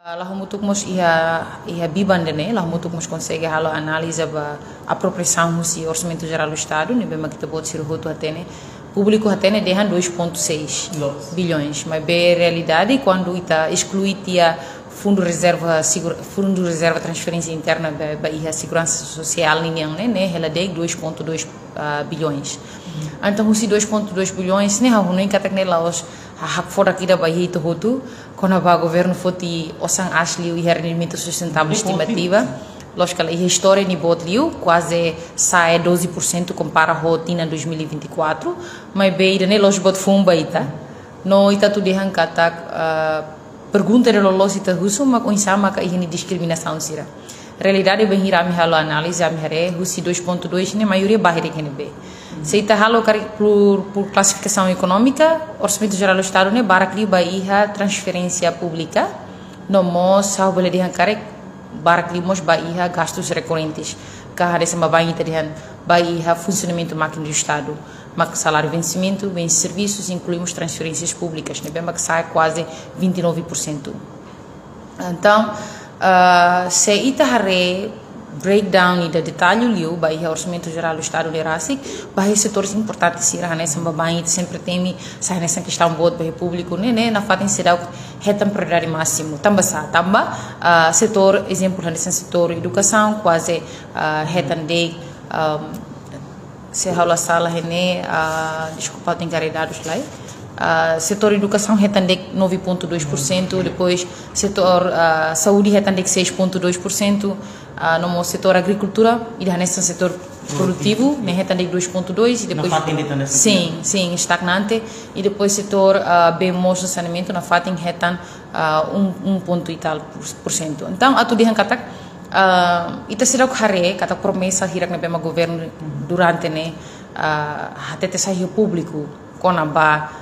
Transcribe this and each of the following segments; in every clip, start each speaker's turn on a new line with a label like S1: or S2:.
S1: Lá mutukmos ia bibandene, lá mutukmos consegue halo análise ba apropriação do orçamento geral do Estado, ne bem que pode ser roto atene público atene derran 2,6 bilhões, mas bem realidade quando está excluída fundo reserva transferência interna ba ia segurança social ninguém né ela de 2,2 bilhões. Então os 2,2 bilhões né não nem katak ne laos hak fora kita bayi itu hotu quando o governo foti osang asli o rendimento sustentável estimativa lógico que a história ni botliu quase sai 12% compara a rotina 2024 mas bem né los bot fumba ita no ita tu dehan katak pergunta de los ita husu mak unsama ka ini diskriminação sira realidade bem hirami halo análise ami hare husi 2,2 ne maioria bahire kene be se ita halo por classificação econômica orçamento geral do Estado ne barakli baiha transferência pública no mos sao boleh dihankarek barakli mos baiha gastos recorrentes kahare sama bangi tadihan baiha funcionamento máquina do Estado mak salário vencimento bens serviços incluímos transferências públicas ne bem mak sai quase 29%. Então se ita hare breakdown e detalhe liu bahia orçamento geral do Estado de Rasik bahia setores importantes sira nessa babai sempre tem sai nessa questão boa bahia público né na fatem será retam prioridade máximo tamba setor exemplo nesse setor educação quase retam de se rola sala rene desculpa tem dados lá setor educação retam de 9,2%, depois setor saúde retam de 6,2%, no setor agricultura e nesse setor produtivo né retam de 2,2% e depois sim estagnante e depois setor bem moço saneamento na fatem retam 1 ponto e tal por cento. Então atu dihan katak ita será o hare kata promessa hirak na bema governo durante né até sair público konaba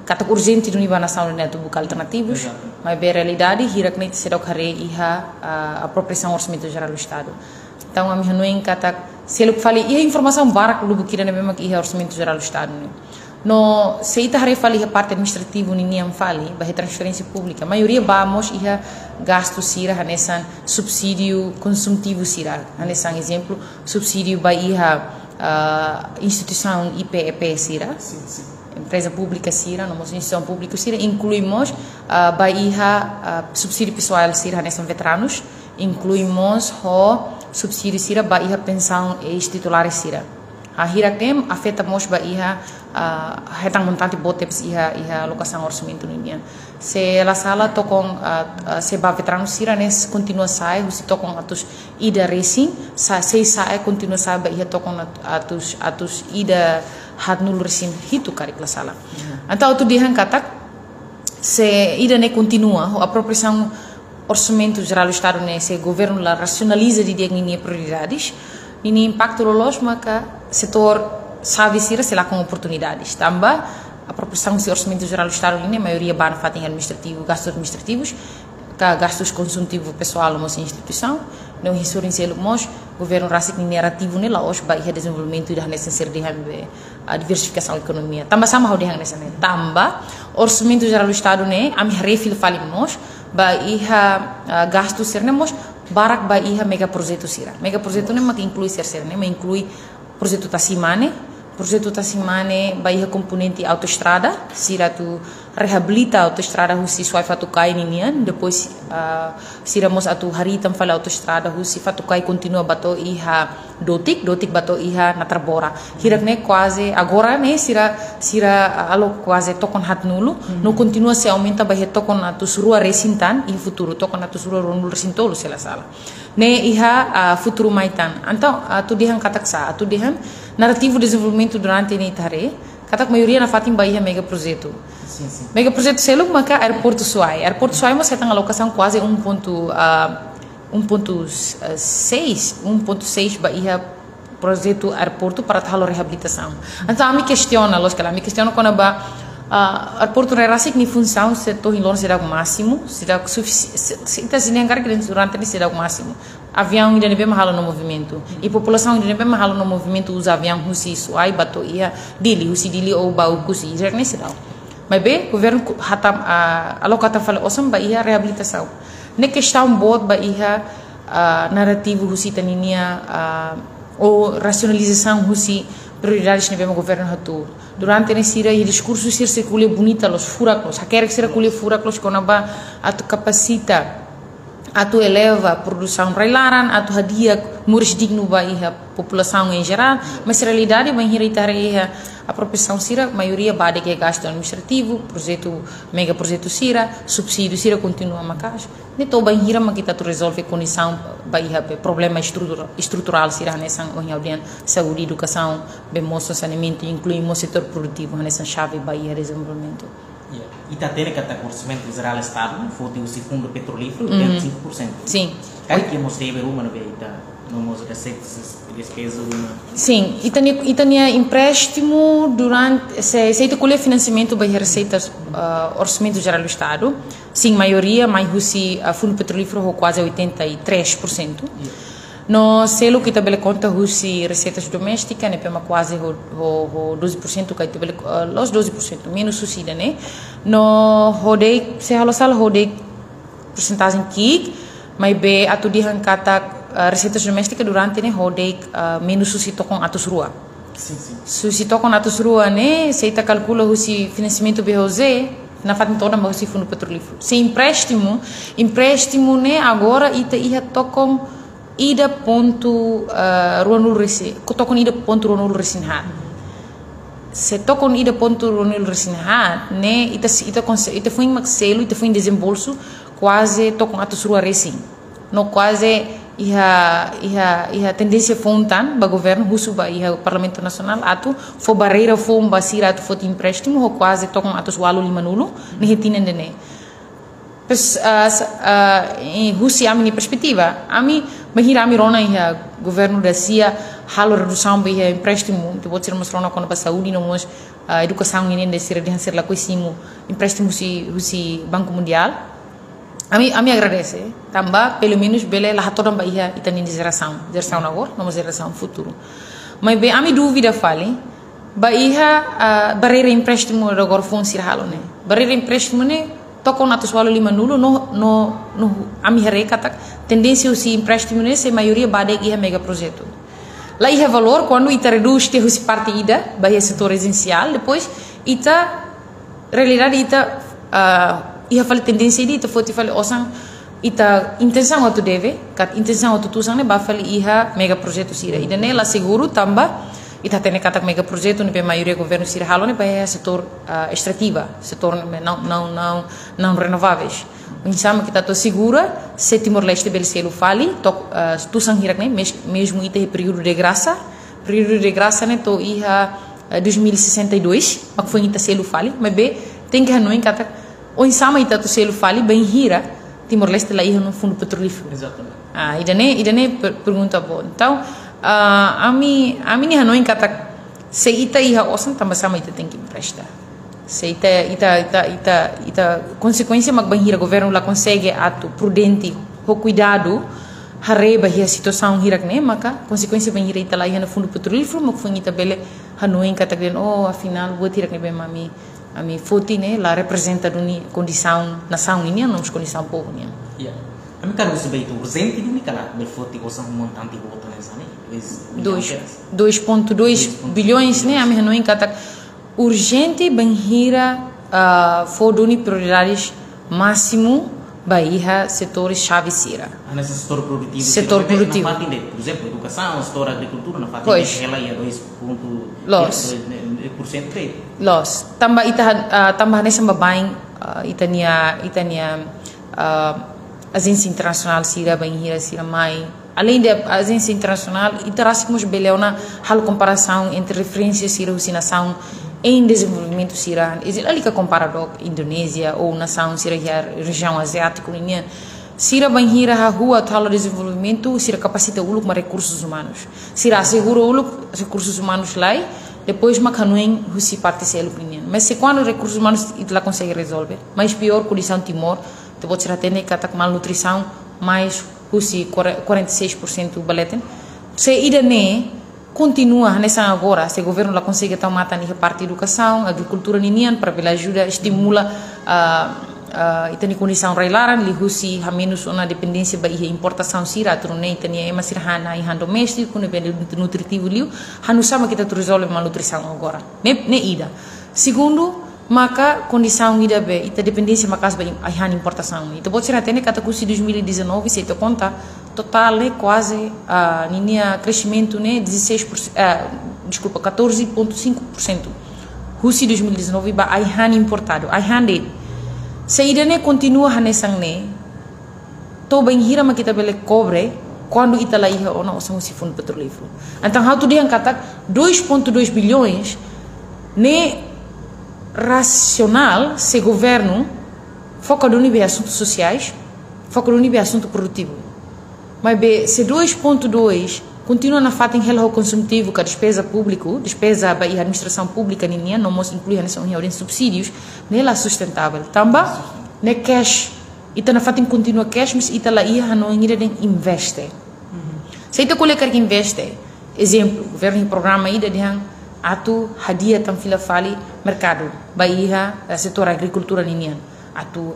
S1: kata urgente do nível nacional né tu buscar alternativos mas bem realidade hirak nem será o hare iha apropriação orçamento geral do Estado. Então a minha não kata se ele fale e a informação barak lu bukira na mesma que iha orçamento geral do Estado né no se ita hare fale a parte administrativo ninguém fale ba transferência pública maioria vamos iha gasto sira hanesan subsídio consultivo sira hanesan exemplo subsídio ba iha instituição IPEP sira empresa pública sira numa instituição pública sira incluímos baiha subsídio pessoal sira nessa veteranos incluímos o subsídio sira baiha pensão ex-titulares sira a hirakem afeta mos baiha retang montante boteps iha alocação orçamento ninha se ela sala tokong se ba veteranos sira nes continua sai se tokong atus ida racing se sai continua sai baiha tokong atus ida had nul resim hitu karik la sala. Então tu dihan katak se ida ne continua a apropriação orçamento geral do Estado ne se governo la racionaliza de diagnia prioridades ini impacto lolos maka setor sabe sira se lá com oportunidades tamba a apropriação do orçamento geral do Estado ne maioria ban fatem administrativo gastos administrativos gastos consultivo pessoal mos instituição não insurância mos governo rasik ni narrativo ne laos ba iha desenvolvimento e da necessidade de a diversificação da economia tamba sama ho dihang nessa ne tamba orçamento geral do Estado ne am refil falimos ba iha gasto sirne mos barak ba iha mega projeto ne mak inclui ser ne ma inclui projeto Tasimane ba iha componente autoestrada sira tu reabilita autoestrada husi suai fatukai ninian depois sira mos atu haritam fala autoestrada husi fatukai continua bato iha dotik bato iha natarbora hirak ne quase agora ne sira alo quase tokon hat nulu no continua se aumenta ba he tokon atu surua resintan in futuro tokon atu surua ronul resintolo sela sala ne iha futuro maitan então atu dihan kataksa atu dihan narrativo desenvolvimento durante ni tare katak maioria na fatim bahia mega projeto mega projeto selo maka aeroporto Suai mas tem alocação quase 1.6 bahia projeto aeroporto para tal reabilitação então a me questiona quando ba aeroporto Rasik ni função se to hilon será o máximo será suficiente se nengar que durante ni será o máximo avião ainda não é mahalo no movimento e população ainda não é mahalo no movimento usa avião husi Suai bato ia dili ou bau kusi já nem será mas bem governo hatam alokata fala osam ba ia reabilitação ne questão boa ba iha narrativo husi taninia ou racionalização husi prioridades ne bema governo hatu durante ne sira e discurso sir circula bonita los furaclos quer que circula furaclos konaba atu capacita atu eleva a produção railaran atu hadia muris digno ba iha população em geral mas realidade ba irritar iha a proporção sira maioria bade que é gasto administrativo projeto mega projeto sira subsídio sira continua macas ne to ba hira ma kita tu resolve condição ba iha problema estrutural sira nessa onhaudian saúde educação bem moço saneamento incluímos setor produtivo nessa chave ba iha desenvolvimento.
S2: Ita tem que ter orçamento geral estado, foi o fundo petrolífero, 25%.
S1: Sim.
S2: Aí que mostrei ver uma vez, não mostra receitas, despesa uma.
S1: Sim, e tinha empréstimo durante, se colher financiamento by receitas, orçamento geral do estado, sim, maioria, mas o fundo petrolífero quase 83%. No selo que tabela conta husi receitas domésticas ne pema quase ho 12% que tabela los 12% menos subsídio né no rodei se halosal rodei porcentagem que mas be atu dihan kata receitas domésticas durante ne rodei menos subsídio com atos rua
S2: sim
S1: subsídio com atos rua né se ita calcula husi financiamento BOZ na fatin toda mas husi fundo petrolífero se empréstimo né agora ita ia tocam ida ponto ruanul resi tokon ida ponto ruanul resinhat se tokon ida ponto ruanul resinhat ne ita foi maxelo ita foi desembolso quase tokon atos rua resin no quase iha tendência fontan ba governo husu ba iha parlamento nacional atu fo barreira fo basira atu fo empréstimo ho quase tokon atos walu limanulo ne hitinen dene husi ami perspectiva ami mahira ami rona ia governo da sia halo redução ba ia empréstimo te pode ser mostrona quando para saúde não mos educação ini de ser de ser la coisimo empréstimo husi banco mundial ami agradece tamba pelo menos bele la toda ba ia itani geração agora não geração futuro mas be ami dúvida fale ba ia barreira empréstimo agora funciona halo ne barreira empréstimo ne toko na tusualo lima nulo no ami hereka tendência usi empréstimo nesse maioria bade iha mega projeto lá iha valor quando ita reduz te usi parte ida bahia setor residencial depois ita realidade ita iha fale tendência ita foti fale osang ita intenção atu deve kat intenção atu tusang ne ba fale iha mega projeto sira ida ne la seguro tamba ita tem katak mega projeto ne maioria governo sira halo ne bahia setor extrativa setor não renováveis insama kita to segura se Timor-Leste belcelo fali tu sang hirak ne mesmo ita período de graça ne to iha 2062 mak foi ita selo fali mas be tem que hanoi kata o insama ita to selo fali bem hira Timor-Leste lá iha no fundo petrolífero exatamente ida ne pergunta boa então ami ni hanoi kata se ita iha osan tambah sama ita tem que emprestar se ita consequência magbanhira governo lá consegue ato prudente o cuidado hareba a situação hirak ne maka consequência banhira ita lá no fundo petrolífero mak foi ita bele hanoi kata gen afinal buat hirak ne bem ami foti ne lá representa duni condição nação ini não condição povo ne
S2: kami kan sebagai itu urgente ini kala berfoti kosong montante voto nessa ne
S1: 2.2 bilhões né ami hanoi kata urgente banhira foduni prioridades máximo baía setores chave sira
S2: nesse setor produtivo na parte por exemplo educação setor agricultura na parte ela ia 2.2%
S1: los tambah nessa babain itania agência internacional sira banhira sira mai além da agência internacional iterassimos beleona hal comparação entre referências sira nação em desenvolvimento sira ali que comparado Indonésia ou nação sira região asiática unia sira banhira ha rua tal desenvolvimento sira capacita uluk recursos humanos sira seguro uluk recursos humanos lá depois macanuem husi parte selo unia mas se quando recursos humanos ela consegue resolver mas pior condição Timor te pode ser até kata malnutrição mais husi 46% baleten se ida ne continua nessa agora se o governo lá consegue tomar a parte de educação agricultura ninian para pela ajuda estimula itani condição railaran li husi ha menos una dependência ba ihe importação sira turune itani ema sirhana ihan doméstico ne bem nutritivo liu hanu sama kita tu resolve malnutrição agora ne ida segundo maka condição ida be ita dependência makas ba ihan importação ita pode ser até kata cusi 2019 se te conta total é quase ninia crescimento né 14,5%. Husi 2019 ba ihan importado ihan de saída ne continua hanesang ne to bem hira ma kita bele cobre quando ita la iha ona osang si fundo petrolífero então how to diang kata 2,2 bilhões ne racional se governo foca no nível assuntos sociais foca no nível assunto produtivo mas be se 2,2 continua na fato em relação ao consumtivo com a despesa pública despesa ba e administração pública ninha não mos inclui nessa união de subsídios nela sustentável tamba ne cash ita na fato em continua cash mas ita la ia não ainda de investe se ita colocar que investe exemplo governo programa ida de atu hadia tam fila fali mercado ba ia setor agricultura ninha atu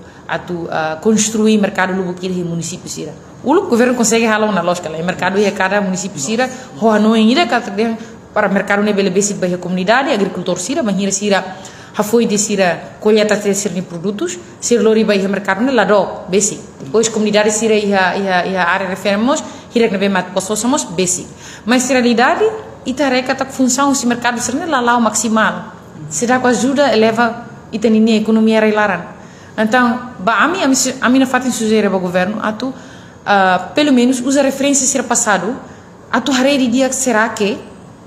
S1: construir mercado lugo que de município sira o governo consegue halar na lógica lá mercado ia cada município sira ho não ainda para mercado ne bele basic ba comunidade agricultor sira ba hira sira ha foi de sira colheita de certos produtos sir lori ba mercado ne lado basic depois comunidade sira ia área referemos hira que be mat possamos basic mas realidade itareka tak função se mercado sira ne lá maximal será com ajuda eleva itanini economia reilaran então ba ami na fatin sujeira ba governo atu pelo menos usa referência ser passado atu hareri dia será que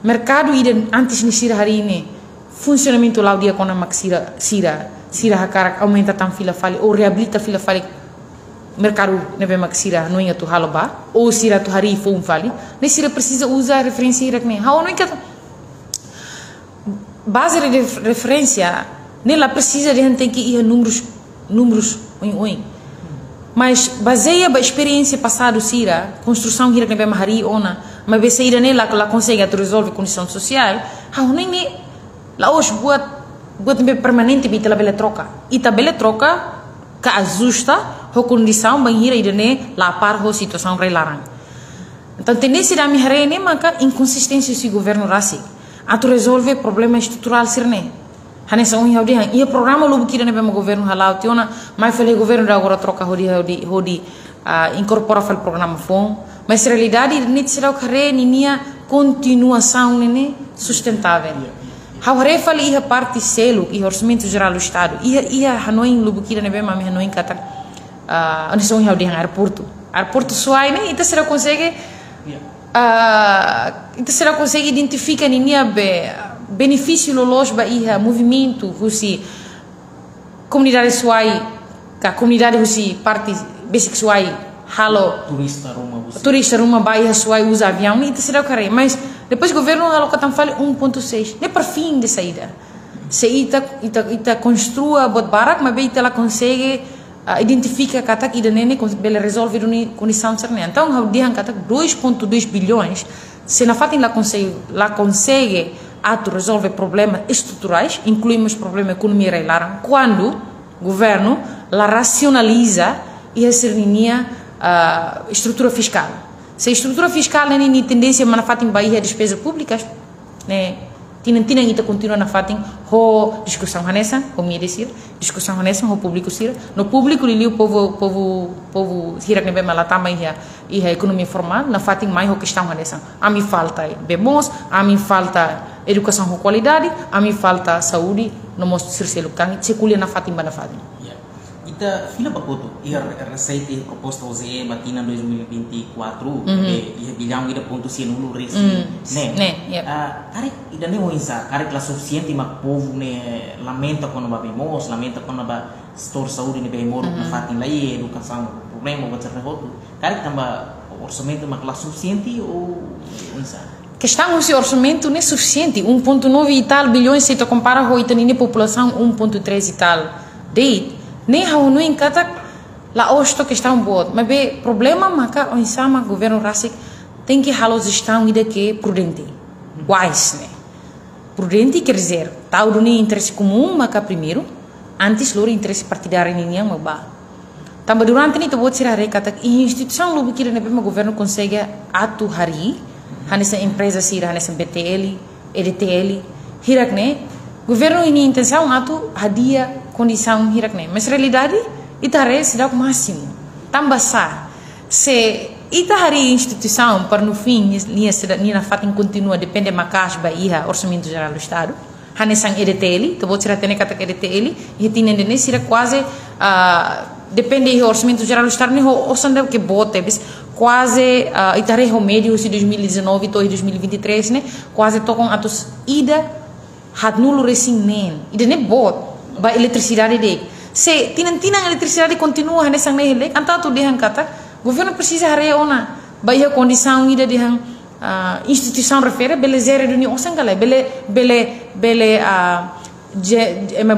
S1: mercado iden antes ni sira hari ini funcionamento lá dia kona mak sira hakara aumenta tam fila fali ou reabilita fila fali mercado neve mak sira no inga tu haloba ou sira tu hari fom fali ne sira precisa usar referência ira que how no inga base de referência nela precisa de gente tem que ir números mas baseia a experiência passada sira construção hira que neve mahari ona mas beseira nela que ela consegue resolver condição social how nem lá hoje buat permanente bita la bela troca e ta bela troca que ajusta a condição bem hira idane lá par ho situação reilaran então tendência da minha rene maka inconsistência se governo rasi atu resolve problema estrutural sirne hane sa unha hodi ia programa lobo kira ne bema governo halau tiona mai fele governo da agora troca hodi incorpora fal programa fom mas realidade nit será que ninia continuação nene sustentável how refali ia parte selo e orçamento geral do estado ia hanoi lobo kira ne bema me hanoi kata onde são hodi aeroporto suai ne ita será consegue identificar ninia benefício lolos ba ia movimento husi comunidade suai ka comunidade husi parte basic suai halo turista ruma ba ia suai usa avião ni terceira cara mas depois governo aloca tam fale 1.6 ne para fim de saída se ita construa bot barak mas ita ela consegue identifica kata ida nene bele resolve une condição cerne então how dihan kata 2.2 bilhões se na fatin la consegue atu resolve problemas estruturais, incluímos problemas economia reilaran, quando o governo la racionaliza e a serninia estrutura fiscal. Se a estrutura fiscal nem tendência a fatin baía despesas públicas, né? Tinha ita continua na fatin ho discussão hanessa, como ia dizer, discussão hanessa ho público sira, no público ali o povo hira que bem malatama e a economia formal, na fatin mais ho questão hanessa. A mim falta bemos, a mim falta educação com qualidade, a mim falta saúde, no mostro sircelo kan, seculia na fatin ba na fatin.
S2: Ita fila bakoto, ia receita proposta OZE batina 2024, ia bilang ida ponto sinulo resi, karek ida ne oinsa, karek la suficiente mak povo ne lamenta quando ba bemos, lamenta quando ba store saúde ne bemor na fatin la educação, problema ba cerrehoto, karek tamba orçamento mak la suficiente ou oinsa?
S1: Questão se orçamento não é suficiente, 1.9 e tal bilhões se tu compara com a itanine população 1.3 e tal, date nem hau no encata lá osto que está boa mas be problema maca o sama governo rasik tem que halos estão ida que prudente wise né prudente quer dizer tal do nem interesse comum maca primeiro antes loro interesse partidário ini yang mabá. Tambah durante ini tu buat sirah kata instituição lo bikin nebe governo consegue atu hari, hanessa empresa sirah hanessa BTL, EDTL, hirak ne governo ini intenção atu hadia condição hirak ne, mas realidade itare se dá o máximo. Tambah sa se ita hari instituição para no fim nia fatin continua depende macas bahia orçamento geral do estado. Hanesang EDTL, tu buat sirah tene kata EDTL, e tinha nene sirah quase depende do orçamento geral do estado, nem o orçamento que bota, quase itare o médio de 2019 e 2023, né? Quase tocam atos ida had nulo recém nem, ida nem bot, ba eletricidade de. Se tinang eletricidade continua hanesang nele, anta tu dehan kata, governo precisa hari ona, ba ia condição ida dehan instituição refere bele zero dunia osang kala, bele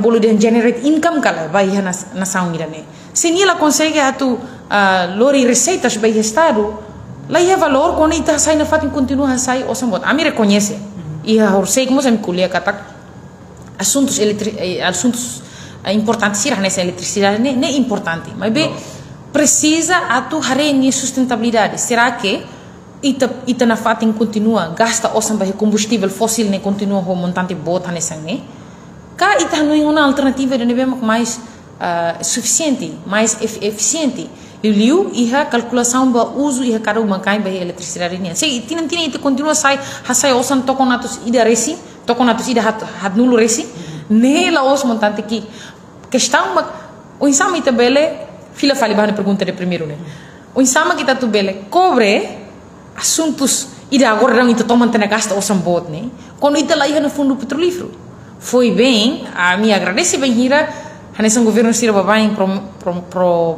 S1: bolo dehan generate income kala, ba ia nasaung ida ne. Se ela consegue atu lori receitas para o estado, lá ia valor quando ita sai na fatin continua a sai o sambot. A mim reconhece. E a sei como se me colhe kata assuntos importantes sirah nessa eletricidade nem é importante, mas bem precisa atu hareni sustentabilidade. Será que ita na fatin continua gasta o samba combustível fóssil ne continua o montante bota nessa ne? Cá ita não é uma alternativa de nível mais suficiente, mais eficiente. Liu iha calculação ba uso iha cada uma cai ba eletricidade nia. Se tinha itu continua sai osan tokon natus ida resi, tokon natus ida hat nulo resi. Ne la os montante que questão o insama ita bele fila fali bahana pergunta de primeiro né. O insama kita tu bele cobre assuntos ida agora não ita tomam tena gasta osan bot né. Quando ita lá iha no fundo petrolífero. Foi bem, a me agradece bem hira. Hanesang governo sira babain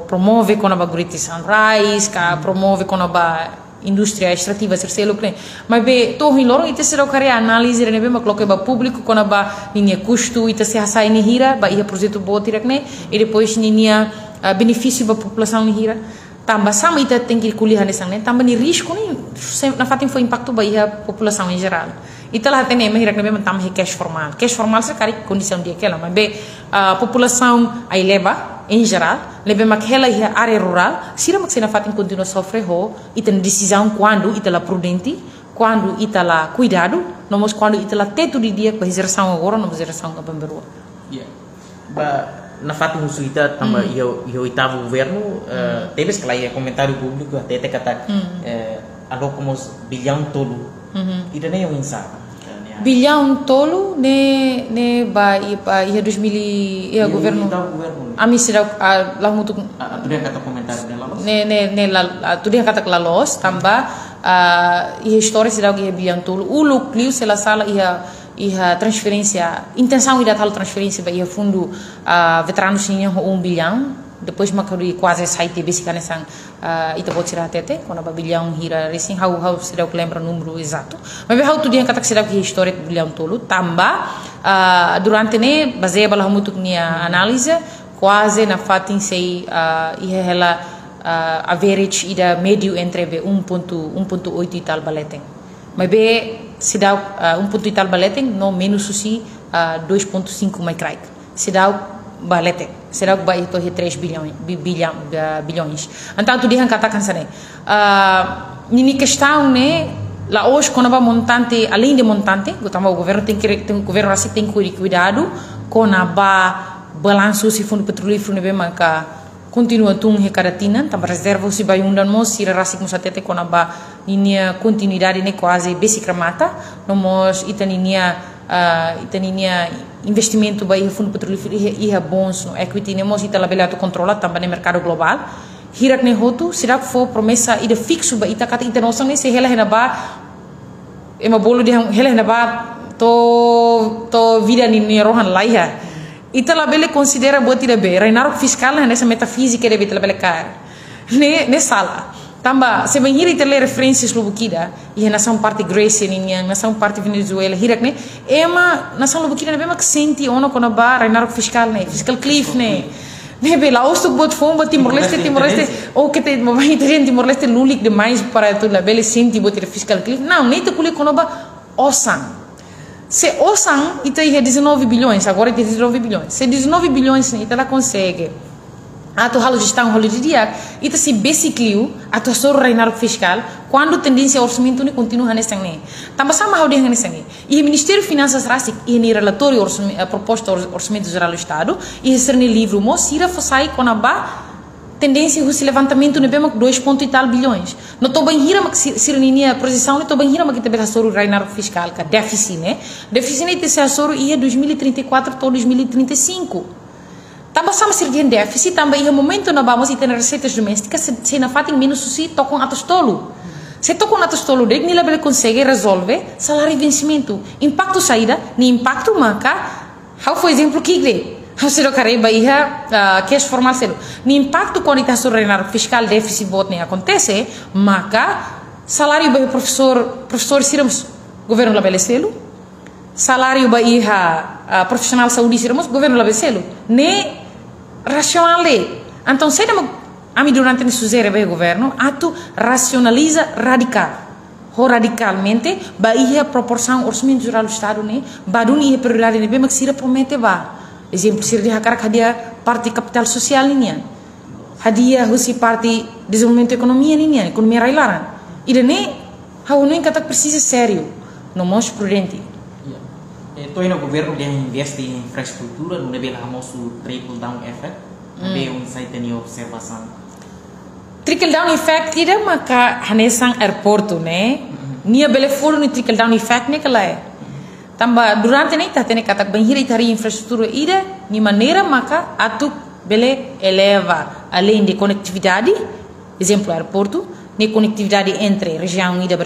S1: promove com a British Sunrise, promove com a indústria extrativa terceiro que mas be to hin loro ite sira kare análise ne be makloke ba público com a linha custo ite se hasai ni hira ba ia projeto botirak ne e depois linha benefício ba população ni hira tambah sama ite tem que kuliah hanesang ne tambah ni risco ni na fatin foi impacto ba ia população em geral. Itulah tene meh hirak nebe tambah cash formal sekali condição dia kela mas be população aí leva em geral lebe makhela ia área rural sira maksina fatin continua sofre ho iten decisão quando itala prudente quando itala cuidado nomos quando itala teto di dia para geração agora nomos geração que pemberua
S2: ba na fatin musuita tambah ia oitavo governo teve sekala ia comentário público até kata algo como bilhão todo ida nem eu insa
S1: bilhão tolo ne ba ia 2000 ia governo ami sira lah mutuk
S2: tu dia kata komentar de lalos
S1: ne tu dia kata lalos tambah ia história sira ia bilhão tolo ulu clio se la sala ia transferência intenção ida tal transferência ba ia fundo veteranos tinha 1 bilhão depois makari quase sai TV sikane sang ita bot sira tete kona ba bilhão hira recém how sira eu lembra o número exato mas how tu dia kata sira que história bilhão tolo tambah durante ne baseia bala mutuk nia análise quase na fatin sei ia ela average ida médio entre 1.8 e tal baleteng mas be sida 1.8 e tal baleteng no menos susi 2.5 mai crack sida balete será que vai torre 3 bilhões então tu dihan katakan sana nini questão né lá hoje quando vai montante além de montante o governo tem que cuidado com a balanço se fundo petrolífero ne bem que continua tung recaratina tambah reserva se vai undan mos sira rasik musatete com a linha continuidade ne quase basic ramata nomos itaninia investimento by fundo petrolífero ia bons no equity nemos ita labelato controla também no mercado global hirak ne hotu sira fo promessa ida fixo ba ita kata internasional ne se hela hena ba ema bolo de hela hena ba to vida ni rohan laiha ita labele considera buat ida be reinar fiscal nessa metafísica de labele car ne sala tambah sebenarnya itu le referensi Slovakia ia nação parte Grécia ninha nação parte Venezuela hirak ne ema nação Slovakia ne bema senti ono kona ba reinar fiscal cliff ne be lá os bot fomba Timor Leste ou que te vai ter Timor Leste lulik demais para tu la bele senti bot fiscal cliff não nem te kuli kona ba osang Se osam ita ia 19 bilhões, agora tem 19 bilhões. Se 19 bilhões ita ela consegue ato halo gestão halo de dia, ita se basically ato soro reinar fiscal quando tendência orçamento ni continua nessa nem. Também sama halo de nessa nem. E o Ministério de Finanças rasik e ni relatório proposta orçamento geral do Estado e ser ni livro mo sira fosai konaba tendência o levantamento ne bema 2 ponto e tal bilhões. No to bem hira mak sirninia posição no to bem hira mak kita soro reinar fiscal ka déficit né. Déficit ne te soro ia 2034 to 2035. Também sama sirdian déficit também ia momento na vamos e ter receitas domésticas se na fatin menos susi tocam atos tolo. Se tocam atos tolo dek ni label consegue resolver salário vencimento. Impacto saída ni impacto maka how for exemplo kigre. Hasil kareba ia cash formal selo. Ni impacto quando está sobre reinar fiscal déficit bot nem acontece, maka salário bagi professor siramos governo label selo. Salário bagi profissional saúde siramos governo label selo. Ne racional le. Então se ami durante ne suzere bagi governo atu racionaliza radicalmente bagi proporção orçamento geral do Estado ne baduni ia prioridade ne bem sira promete ba. Exemplo, se dia hakarak hadia parti capital social ninya, hadia husi parti desenvolvimento ekonomia ninya, ekonomia railaran. Ida ne, hau nem kata precisa sério, não mais prudente.
S2: Então, o governo dia investe em infraestrutura, não deve lá o trickle down effect, deve insight tem observação.
S1: Trickle down effect ida maka hanesang airporto né, nia bele foro ni trickle down effect ne kala é. Tambah durante nem tatene kata banhira itari infraestrutura ida ni maneira maka atu bele eleva além de conectividade, exemplo aeroporto, nem conectividade entre região ida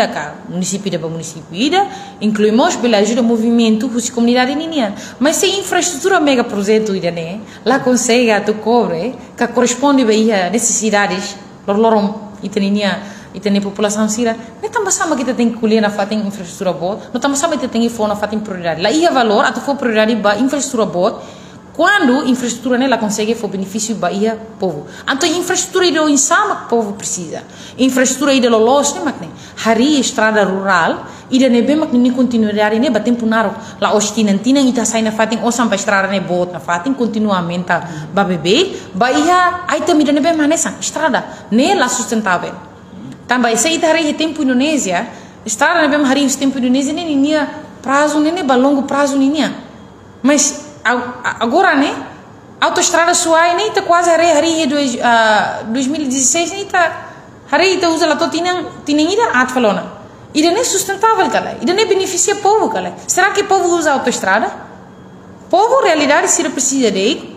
S1: ka município ida para município ida, incluímos bela ajuda movimento husi comunidade ninia. Mas se infraestrutura mega projeto ida né, lá consegue atu cobre que corresponde a necessidades lorom itaninia itene população sira, não também sama kita tem que colher na fatem infraestrutura boa, não também sama kita tem que for na fatem prioridade. Lá ia valor, até for prioridade ba infraestrutura boa, quando infraestrutura nela consegue for benefício ba ia povo. Então infraestrutura ide o insama que povo precisa. Infraestrutura ide lo los ne makne. Hari estrada rural ide ne bem makne continuidade ne ba tempo naro. La ostinantina ita sai na fatem o sampai estrada ne bot na fatem continuamente ba bebê, ba ia item ide ne bem manesa estrada ne la sustentável. Também se itari tempo Indonésia, estar na bem hari o tempo Indonésia nem nia prazo nem ba longo prazo nem. Mas agora né, autoestrada suai nem tá quase hari 2016 nem tá hari tá usa lá to tinha ida at falona. Ida nem sustentável kala, ida nem beneficia povo kala. Será que povo usa autoestrada? Povo realidade se precisa de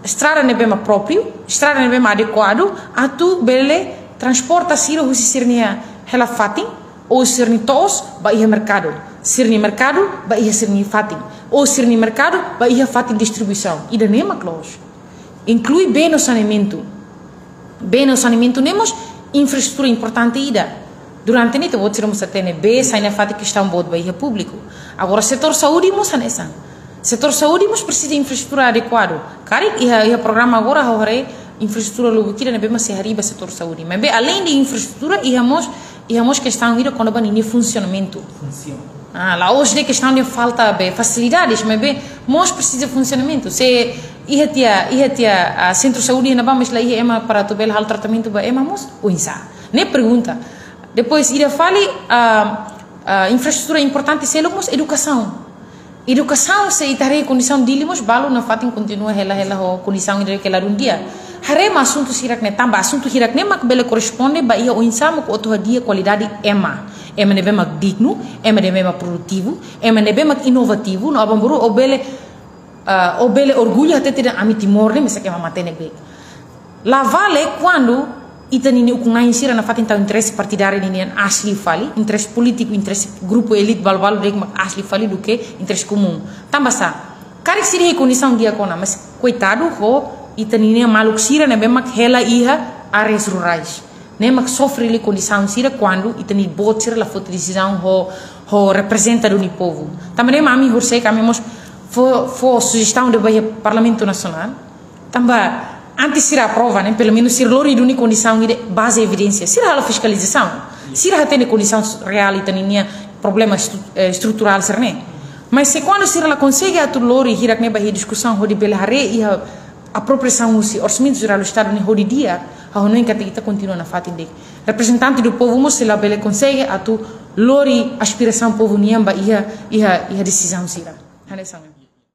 S1: estrada nem bem próprio, estrada nem bem adequado, atu bele transporta siro husi sirnia hela fatin ou sirni tos ba ia mercado ba ia sirni fatin ou sirni mercado ba ia fatin distribuição ida nema close inclui bem o saneamento nemos infraestrutura importante ida durante nito vou tirar mos atene be sai na fatin questão boa ba ia público agora setor saúde mos anessa setor saúde mos precisa de infraestrutura adequado cari ia programa agora hore infraestrutura logo kira nebe masih hariba setor saúde. Mas além de infraestrutura, íamos questão ira quando bani funcionamento. Lá hoje de questão de falta de facilidades, mas nós precisa de funcionamento. Se ia tia centro saúde na vamos lá ia para tu bel hal tratamento ba mos o insa. Ne pergunta. Depois ira fale infraestrutura importante se lomos educação. Educação se itare condição dilimos balu na fatin continua hela condição ira que lá um dia. Harema assunto sirak ne tambah assunto hirak ne mak bele corresponde ba ia o insamo ko oto dia qualidade ema nebe mak digno nebe mak produtivo nebe mak inovativo no abamburu o bele orgulho até ter ami timor ne mesa que mamatene be la vale quando itanini ukungai sira na fatin tau interesse partidário ni asli fali interesse político interesse grupo elite balbal dek mak asli fali do que interesse comum tambah sa karik siri condição dia kona mas coitado ho itanini maluk sira na bemak hela iha áreas rurais ne mak sofre li condição sira quando itani bot sira la foto decisão ho representa do povo também mami horsei camemos for sugestão do Parlamento Nacional também antes sira aprova né pelo menos sira lori do condição de base evidência sira a fiscalização sira tem condição real itanini problema estrutural serne. Mas se quando se ela consegue atu lori hirak ne bahi discussão hodi belhare e a apropriação o orçamento geral do Estado ne hodi dia, a não encate kita continua na fatin de. Representante do povo mo se la bele consegue atu lori aspiração povo niamba ia decisão sira. Hanesang.